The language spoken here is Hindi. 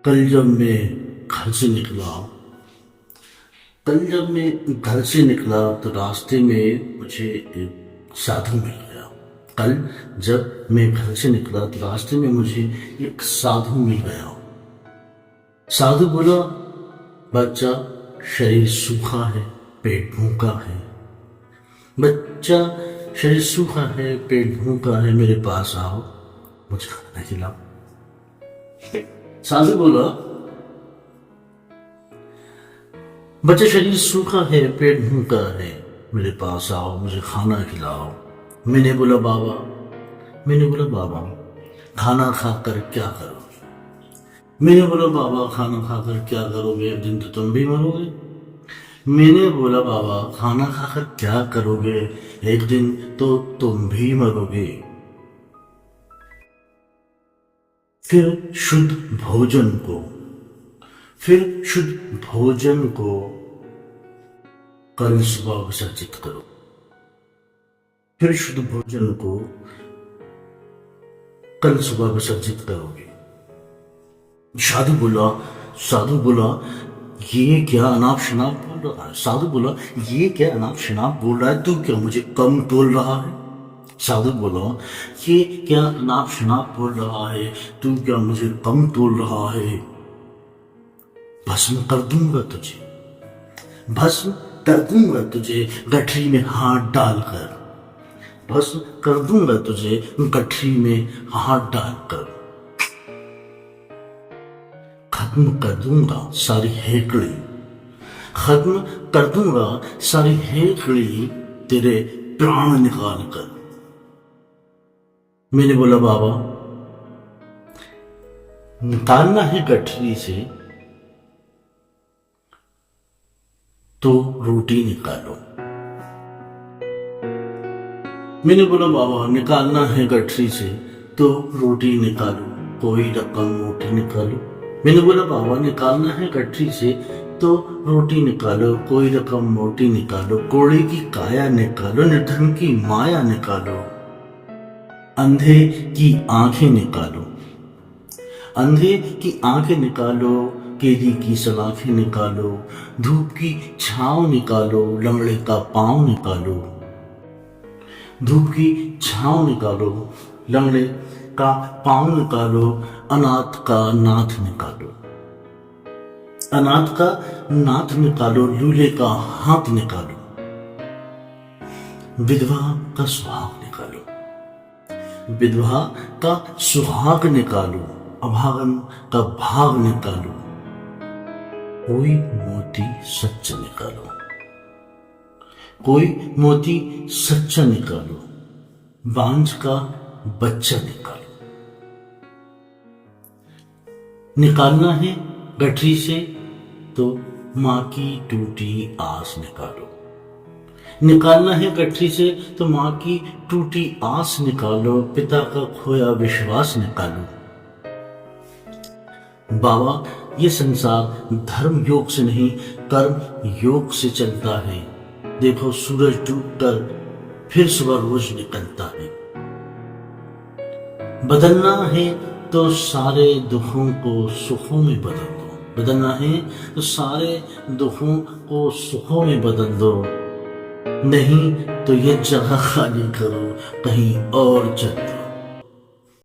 कल जब मैं घर से निकला तो रास्ते में मुझे एक साधु मिल गया। कल जब मैं घर से निकला तो रास्ते में मुझे एक साधु मिल गया। साधु बोला, बच्चा शरीर सूखा है, पेट भूखा है। बच्चा शरीर सूखा है, पेट भूखा है, मेरे पास आओ, मुझे खाना खिलाओ। साधु बोला, बच्चा शरीर सूखा है, पेट भूखा है, मेरे पास आओ, मुझे खाना खिलाओ। मैंने बोला बाबा खाना खाकर क्या करोगे? मैंने बोला बाबा खाना खाकर क्या करोगे, एक दिन तो तुम भी मरोगे। मैंने बोला बाबा खाना खाकर क्या करोगे, एक दिन तो तुम भी मरोगे। फिर शुद्ध भोजन को कल सुबह विसर्जित करो। फिर शुद्ध भोजन को कल सुबह विसर्जित करोगे। साधु बोला ये क्या अनाप शनाप बोल रहा है? साधु बोला ये क्या अनाप शनाप बोल रहा है? तू क्या मुझे कम तोल रहा है? साधु बोला ये क्या अनाप शनाप बोल रहा है? तू क्या मुझे कम तोल रहा है? भस्म कर दूंगा तुझे गठरी में हाथ डालकर। भस्म कर दूंगा तुझे गठरी में हाथ डालकर। खत्म कर दूंगा सारी हेकड़ी तेरे प्राण निकाल कर। मैंने बोला बाबा निकालना है गठरी से तो रोटी निकालो। मैंने बोला बाबा निकालना है गठरी से तो रोटी निकालो, कोई रकम मोटी निकालो। मैंने बोला बाबा निकालना है गठरी से तो रोटी निकालो, कोई रकम मोटी निकालो। कोड़े की काया निकालो, निर्धन की माया निकालो। अंधे की आंखें निकालो, केली की सलाखें निकालो। धूप की छांव निकालो, लंगड़े का पांव निकालो। धूप की छांव निकालो, लंगड़े का पांव निकालो। अनाथ का नाथ निकालो, लूले का हाथ निकालो। विधवा का सुहाग निकालो, अभागन का भाग निकालो। कोई मोती सच्चा निकालो, बांझ का बच्चा निकालो। निकालना है गठरी से तो माँ की टूटी आस निकालो। पिता का खोया विश्वास निकालो। बाबा ये संसार धर्म योग से नहीं कर्म योग से चलता है। देखो सूरज डूबकर फिर सुबह रोज निकलता है। बदलना है तो सारे दुखों को सुखों में बदल दो। नहीं तो ये जगह खाली करो, कहीं और चल।